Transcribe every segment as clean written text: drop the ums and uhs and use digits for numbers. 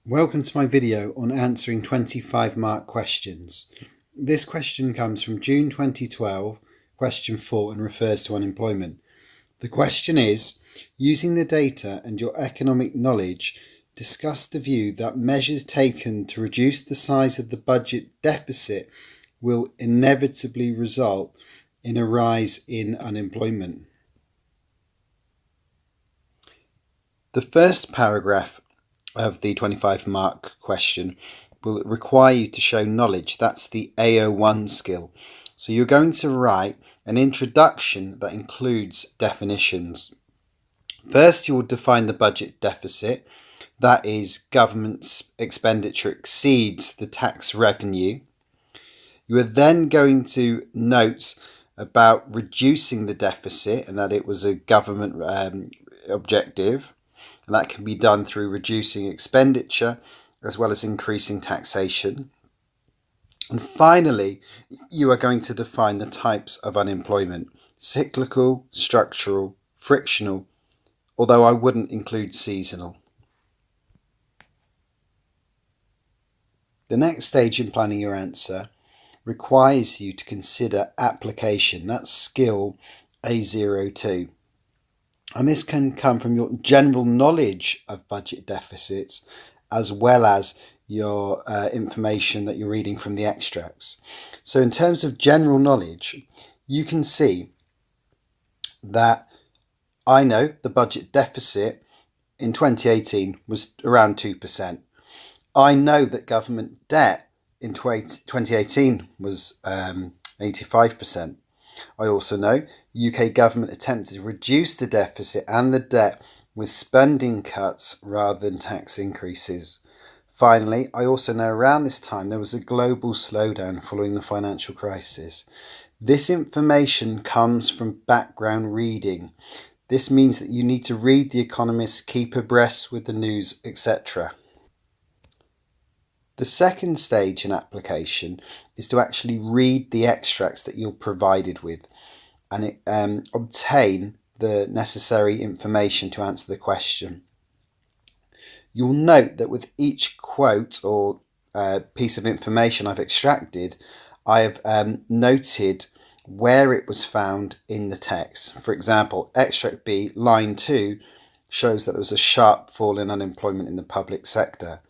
Welcome to my video on answering 25 mark questions. This question comes from June 2012, question 4, and refers to unemployment. The question is, using the data and your economic knowledge, discuss the view that measures taken to reduce the size of the budget deficit will inevitably result in a rise in unemployment. The first paragraph of the 25 mark question will require you to show knowledge. That's the AO1 skill. So you're going to write an introduction that includes definitions. First, you will define the budget deficit. That is, government's expenditure exceeds the tax revenue. You are then going to note about reducing the deficit and that it was a government objective. And that can be done through reducing expenditure as well as increasing taxation. And finally, you are going to define the types of unemployment: cyclical, structural, frictional, although I wouldn't include seasonal. The next stage in planning your answer requires you to consider application. That's skill A02. And this can come from your general knowledge of budget deficits as well as your information that you're reading from the extracts. So in terms of general knowledge, you can see that I know the budget deficit in 2018 was around 2%. I know that government debt in 2018 was 85%. I also know UK government attempted to reduce the deficit and the debt with spending cuts rather than tax increases. Finally, I also know around this time there was a global slowdown following the financial crisis. This information comes from background reading. This means that you need to read The Economist, keep abreast with the news, etc. The second stage in application is to actually read the extracts that you're provided with and obtain the necessary information to answer the question. You'll note that with each quote or piece of information I've extracted, I have noted where it was found in the text. For example, extract B, line 2, shows that there was a sharp fall in unemployment in the public sector.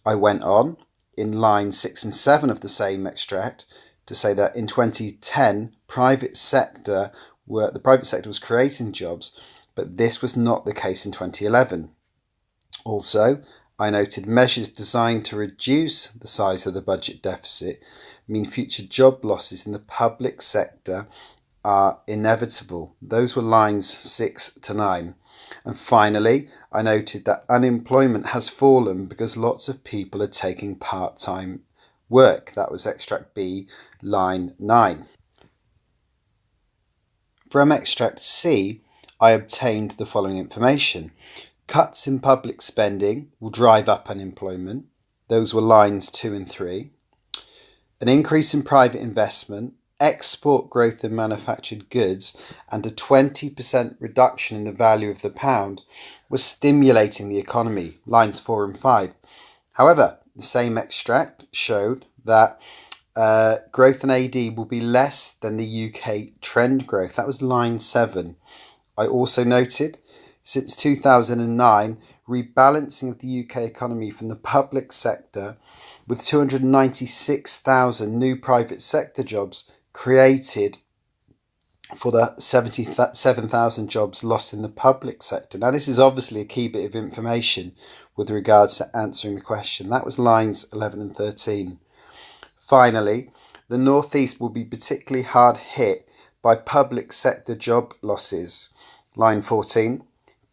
I went on in line 6 and 7 of the same extract to say that in 2010, the private sector was creating jobs, but this was not the case in 2011. Also, I noted measures designed to reduce the size of the budget deficit mean future job losses in the public sector are inevitable. Those were lines 6 to 9. And finally, I noted that unemployment has fallen because lots of people are taking part-time work. That was extract B, line 9. From extract C, I obtained the following information. Cuts in public spending will drive up unemployment. Those were lines 2 and 3. An increase in private investment, export growth in manufactured goods, and a 20% reduction in the value of the pound was stimulating the economy, lines 4 and 5. However, the same extract showed that growth in AD will be less than the UK trend growth. That was line 7. I also noted, since 2009, rebalancing of the UK economy from the public sector, with 296,000 new private sector jobs created for the 77,000 jobs lost in the public sector. Now, this is obviously a key bit of information with regards to answering the question. That was lines 11 and 13. Finally, the North East will be particularly hard hit by public sector job losses. Line 14.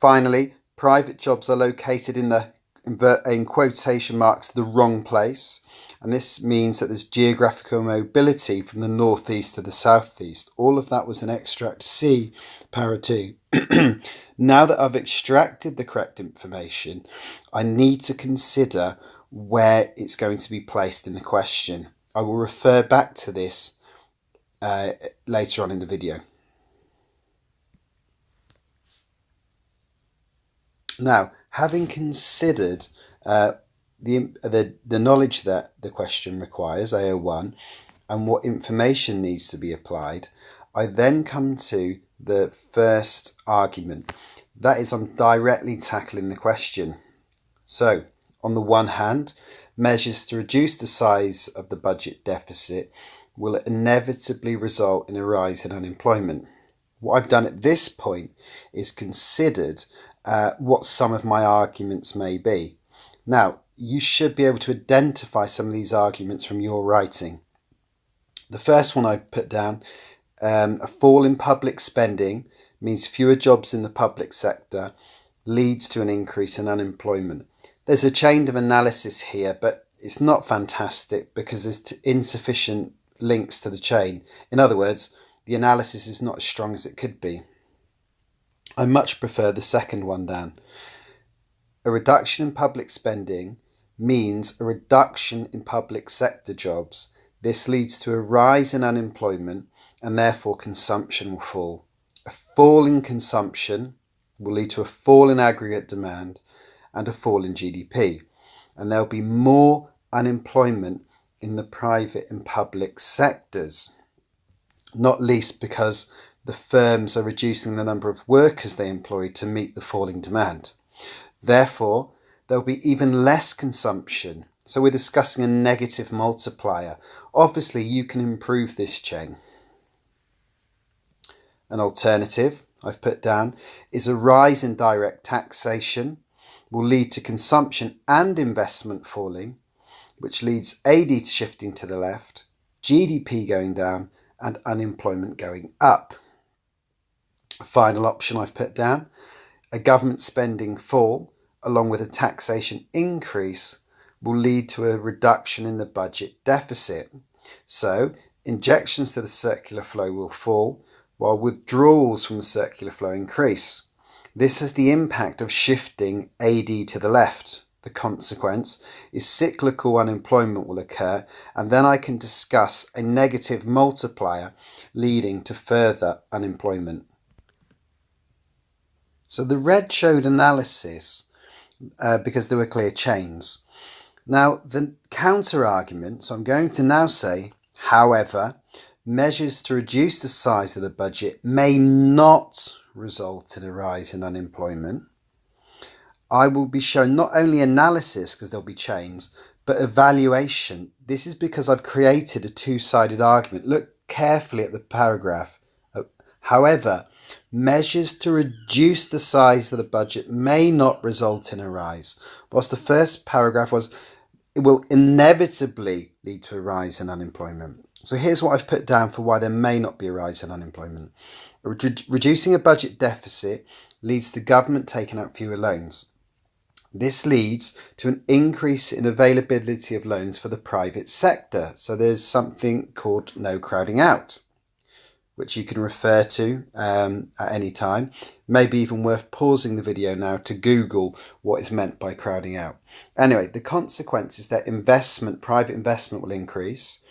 Finally, private jobs are located in quotation marks, the wrong place. And this means that there's geographical mobility from the northeast to the southeast. All of that was in extract C, para 2. Now that I've extracted the correct information, I need to consider where it's going to be placed in the question. I will refer back to this later on in the video. Now, having considered the knowledge that the question requires, AO1, and what information needs to be applied, I then come to the first argument. That is, I'm directly tackling the question. So, on the one hand, measures to reduce the size of the budget deficit will inevitably result in a rise in unemployment. What I've done at this point is considered what some of my arguments may be. Now, you should be able to identify some of these arguments from your writing. The first one I've put down, a fall in public spending means fewer jobs in the public sector leads to an increase in unemployment. There's a chain of analysis here, but it's not fantastic because there's insufficient links to the chain. In other words, the analysis is not as strong as it could be. I much prefer the second one down. A reduction in public spending means a reduction in public sector jobs. This leads to a rise in unemployment and therefore consumption will fall. A fall in consumption will lead to a fall in aggregate demand and a fall in GDP. And there'll be more unemployment in the private and public sectors, not least because the firms are reducing the number of workers they employ to meet the falling demand. Therefore, there'll be even less consumption. So we're discussing a negative multiplier. Obviously, you can improve this chain. An alternative I've put down is a rise in direct taxation will lead to consumption and investment falling, which leads AD shifting to the left, GDP going down, and unemployment going up. A final option I've put down, a government spending fall along with a taxation increase will lead to a reduction in the budget deficit. So injections to the circular flow will fall while withdrawals from the circular flow increase. This has the impact of shifting AD to the left. The consequence is cyclical unemployment will occur, and then I can discuss a negative multiplier leading to further unemployment. So the red showed analysis because there were clear chains. Now the counter argument, so I'm going to now say, however, measures to reduce the size of the budget may not result in a rise in unemployment. I will be showing not only analysis, because there'll be chains, but evaluation. This is because I've created a two-sided argument. Look carefully at the paragraph. However, measures to reduce the size of the budget may not result in a rise. Whilst the first paragraph was, it will inevitably lead to a rise in unemployment. So here's what I've put down for why there may not be a rise in unemployment. Reducing a budget deficit leads to government taking out fewer loans. This leads to an increase in availability of loans for the private sector. So there's something called no crowding out, which you can refer to at any time. Maybe even worth pausing the video now to Google what is meant by crowding out. Anyway, the consequence is that private investment will increase.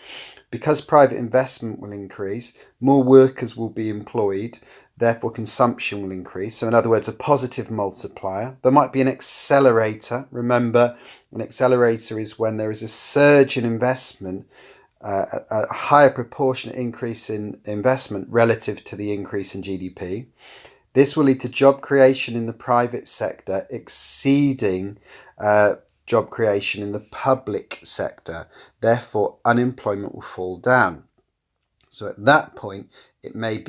Because private investment will increase, more workers will be employed, therefore consumption will increase. So in other words, a positive multiplier. There might be an accelerator. Remember, an accelerator is when there is a surge in investment, a higher proportionate increase in investment relative to the increase in GDP. This will lead to job creation in the private sector exceeding job creation in the public sector. Therefore, unemployment will fall down. So at that point, you might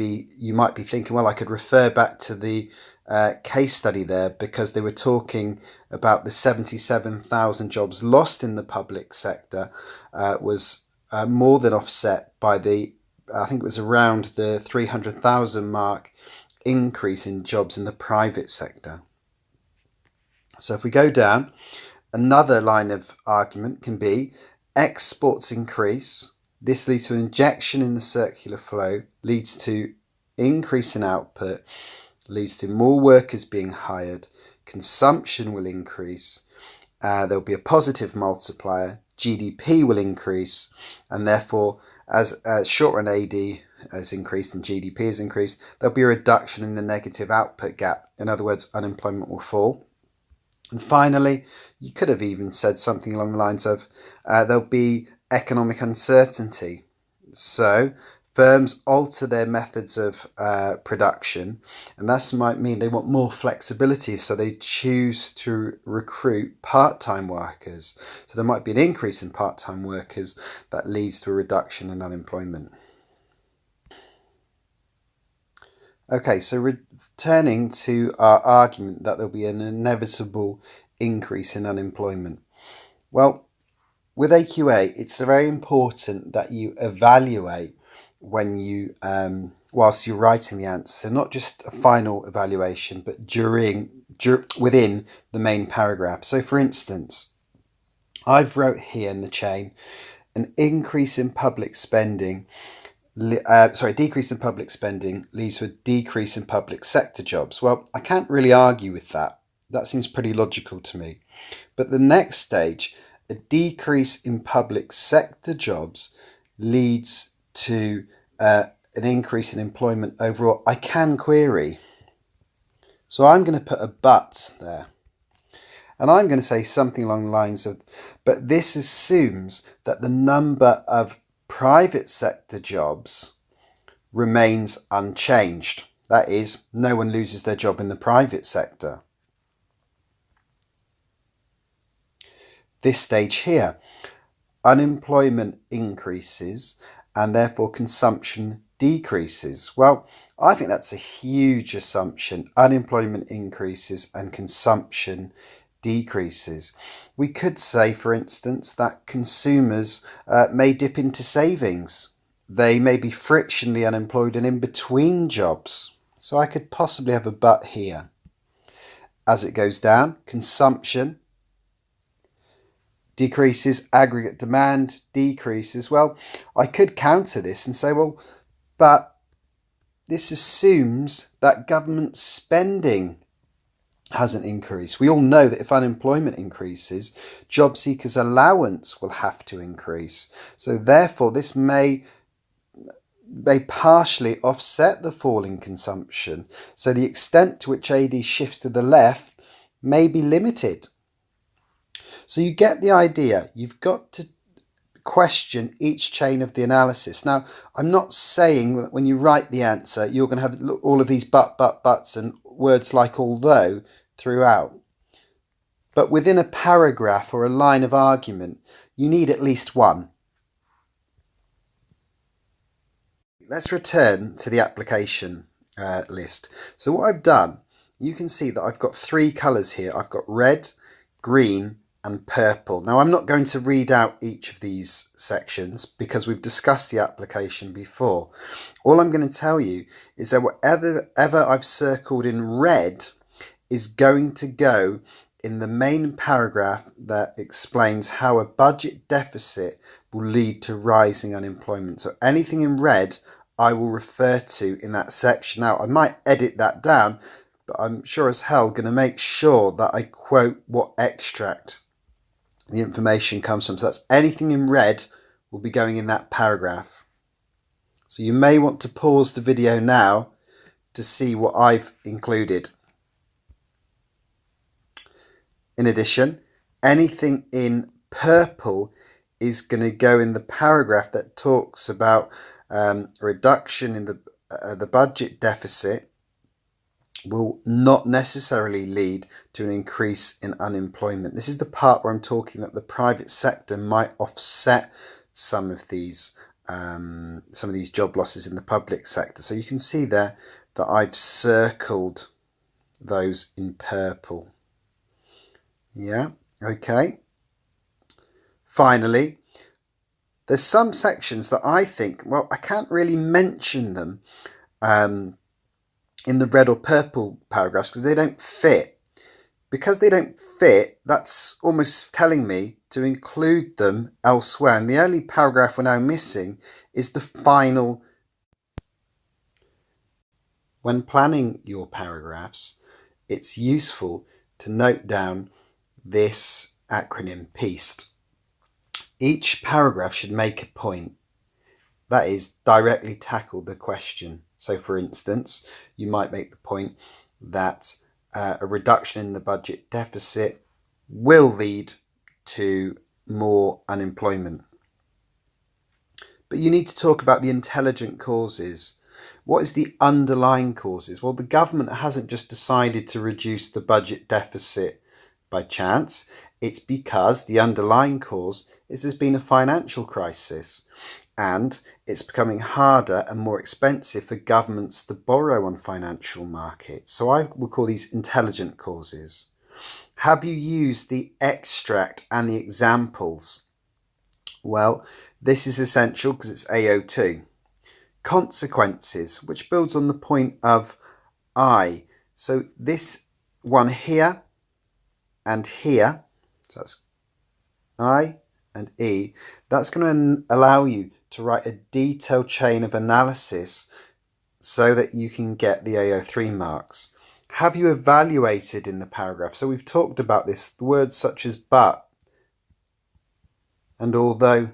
be thinking, well, I could refer back to the case study there because they were talking about the 77,000 jobs lost in the public sector was more than offset by I think it was around the 300,000 mark increase in jobs in the private sector. So if we go down, another line of argument can be exports increase. This leads to an injection in the circular flow, leads to increase in output, leads to more workers being hired, consumption will increase, there'll be a positive multiplier, GDP will increase, and therefore as short-run AD has increased and GDP has increased, there'll be a reduction in the negative output gap. In other words, unemployment will fall. And finally, you could have even said something along the lines of there'll be economic uncertainty. So firms alter their methods of production, and that might mean they want more flexibility, so they choose to recruit part-time workers. So there might be an increase in part-time workers that leads to a reduction in unemployment. Okay, so returning to our argument that there'll be an inevitable increase in unemployment. Well, with AQA, it's very important that you evaluate when you, whilst you're writing the answer, so not just a final evaluation, but within the main paragraph. So for instance, I've wrote here in the chain, an increase in public spending decrease in public spending leads to a decrease in public sector jobs. Well, I can't really argue with that. That seems pretty logical to me. But the next stage, a decrease in public sector jobs leads to an increase in employment overall. I can query. So I'm going to put a but there. And I'm going to say something along the lines of, but this assumes that the number of private sector jobs remains unchanged. That is, no one loses their job in the private sector. This stage here, unemployment increases and therefore consumption decreases. Well, I think that's a huge assumption. Unemployment increases and consumption decreases. We could say, for instance, that consumers may dip into savings. They may be frictionally unemployed and in between jobs. So I could possibly have a but here. As it goes down, consumption decreases, aggregate demand decreases. Well, I could counter this and say, well, but this assumes that government spending hasn't increased. We all know that if unemployment increases, job seekers' allowance will have to increase. So therefore, this may partially offset the fall in consumption. So the extent to which AD shifts to the left may be limited. So you get the idea. You've got to question each chain of the analysis. Now, I'm not saying that when you write the answer, you're going to have all of these buts and words like although throughout. But within a paragraph or a line of argument, you need at least one. Let's return to the application list. So what I've done, you can see that I've got three colours here. I've got red, green, and purple. Now, I'm not going to read out each of these sections because we've discussed the application before. All I'm going to tell you is that whatever I've circled in red is going to go in the main paragraph that explains how a budget deficit will lead to rising unemployment. So anything in red I will refer to in that section. Now, I might edit that down, but I'm sure as hell going to make sure that I quote what extract the information comes from. So that's anything in red will be going in that paragraph. So you may want to pause the video now to see what I've included. In addition, anything in purple is going to go in the paragraph that talks about a reduction in the budget deficit will not necessarily lead to an increase in unemployment. This is the part where I'm talking that the private sector might offset some of these job losses in the public sector. So you can see there that I've circled those in purple. Yeah, okay. Finally, there's some sections that I think, well, I can't really mention them in the red or purple paragraphs because they don't fit. Because they don't fit, that's almost telling me to include them elsewhere. And the only paragraph we're now missing is the final. When planning your paragraphs, it's useful to note down this acronym PEAST. Each paragraph should make a point, that is, directly tackle the question. So for instance, you might make the point that a reduction in the budget deficit will lead to more unemployment. But you need to talk about the intelligent causes. What is the underlying causes? Well, the government hasn't just decided to reduce the budget deficit by chance. It's because the underlying cause is there's been a financial crisis and it's becoming harder and more expensive for governments to borrow on financial markets. So I would call these intelligent causes. Have you used the extract and the examples? Well, this is essential because it's AO2. Consequences, which builds on the point of I. So this one here and here, so that's I and E, that's going to allow you to write a detailed chain of analysis so that you can get the AO3 marks. Have you evaluated in the paragraph? So we've talked about this, words such as but and although,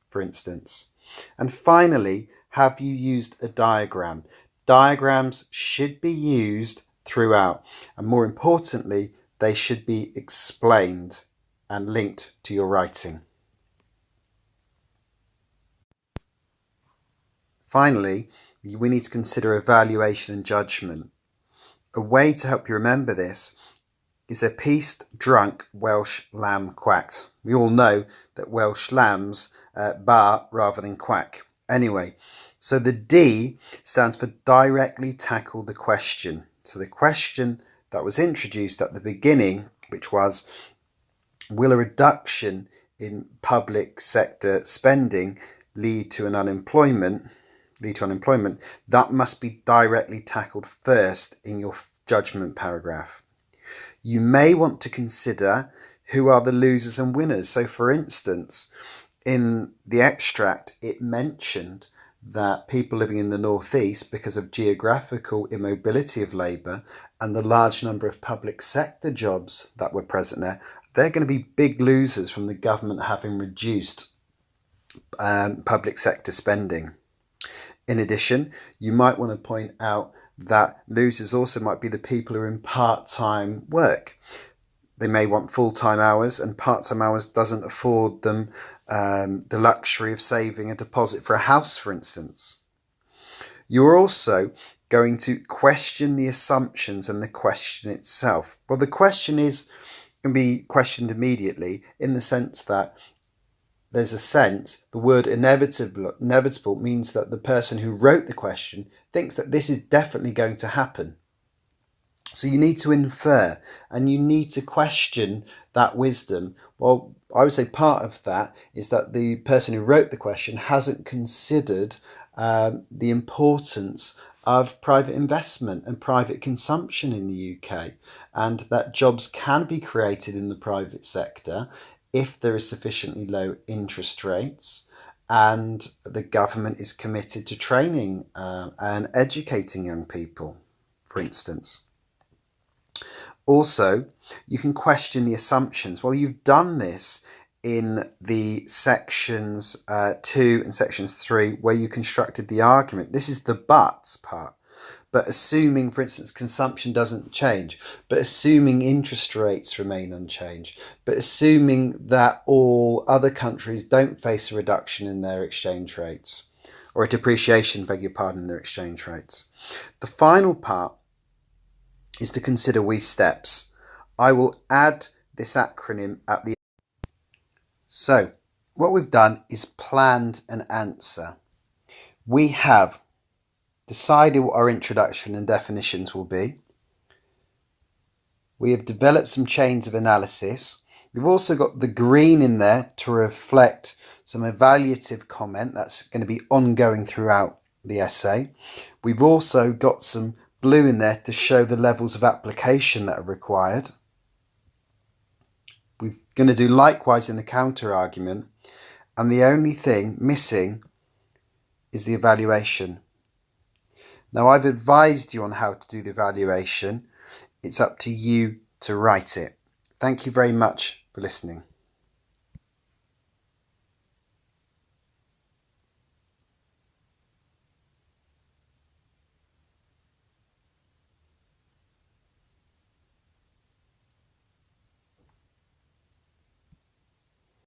for instance. And finally, have you used a diagram? Diagrams should be used throughout, and more importantly, they should be explained and linked to your writing. Finally, we need to consider evaluation and judgment. A way to help you remember this is a pieced, drunk Welsh lamb quacked. We all know that Welsh lambs bar rather than quack. Anyway, so the D stands for directly tackle the question. So the question that was introduced at the beginning, which was, will a reduction in public sector spending lead to unemployment, that must be directly tackled first in your judgment paragraph. You may want to consider who are the losers and winners. So for instance, in the extract, it mentioned that people living in the northeast, because of geographical immobility of labour and the large number of public sector jobs that were present there, they're going to be big losers from the government having reduced public sector spending. In addition, you might want to point out that losers also might be the people who are in part-time work. They may want full-time hours, and part-time hours doesn't afford them the luxury of saving a deposit for a house, for instance. You're also going to question the assumptions and the question itself. Well, the question can be questioned immediately in the sense that there's a sense, the word inevitable means that the person who wrote the question thinks that this is definitely going to happen. So you need to infer and you need to question that wisdom. Well, I would say part of that is that the person who wrote the question hasn't considered the importance of private investment and private consumption in the UK, and that jobs can be created in the private sector if there is sufficiently low interest rates and the government is committed to training and educating young people, for instance. Also, you can question the assumptions. Well, you've done this in the sections 2 and sections 3 where you constructed the argument. This is the buts part. But assuming, for instance, consumption doesn't change, but assuming interest rates remain unchanged, but assuming that all other countries don't face a reduction in their exchange rates, or a depreciation, beg your pardon, in their exchange rates. The final part is to consider WE steps. I will add this acronym at the end. So, what we've done is planned an answer. We have decided what our introduction and definitions will be. We have developed some chains of analysis. We've also got the green in there to reflect some evaluative comment that's going to be ongoing throughout the essay. We've also got some blue in there to show the levels of application that are required. We're going to do likewise in the counter argument, and the only thing missing is the evaluation. Now, I've advised you on how to do the evaluation. It's up to you to write it. Thank you very much for listening.